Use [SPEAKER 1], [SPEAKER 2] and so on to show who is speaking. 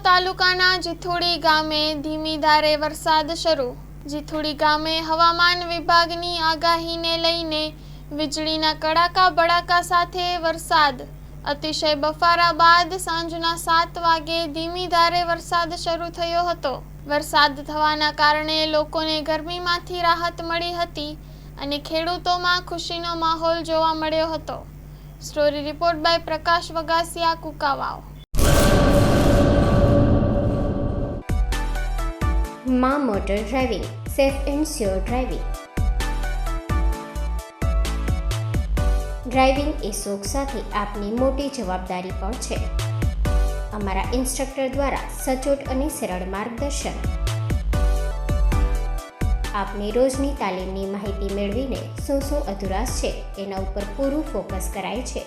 [SPEAKER 1] તાલુકાના જીથુડી ગામે ધીમી ધારે વરસાદ શરૂ. જીથુડી ગામે હવામાન વિભાગની આગાહીને લઈને વીજળીના કડાકા ભડાકા સાથે વરસાદ. અતિશય બફારા બાદ સાંજના 7 વાગે ધીમી ધારે વરસાદ શરૂ થયો હતો. વરસાદ થવાના કારણે લોકોને ગરમીમાંથી રાહત મળી હતી અને ખેડૂતોમાં ખુશીનો માહોલ જોવા મળ્યો હતો. Story report by Prakash Vagasiya, Kukavav.
[SPEAKER 2] માં motor driving, safe and sure driving. Driving એ શોખ સાથે આપની મોટી જવાબદારી પણ છે. અમારા ઇન્સ્ટ્રક્ટર દ્વારા સચોટ અને સરળ માર્ગદર્શન. આપની રોજની તાલીમની માહિતી મેળવીને શું અધુરાશ છે એના ઉપર પૂરું ફોકસ કરાય છે.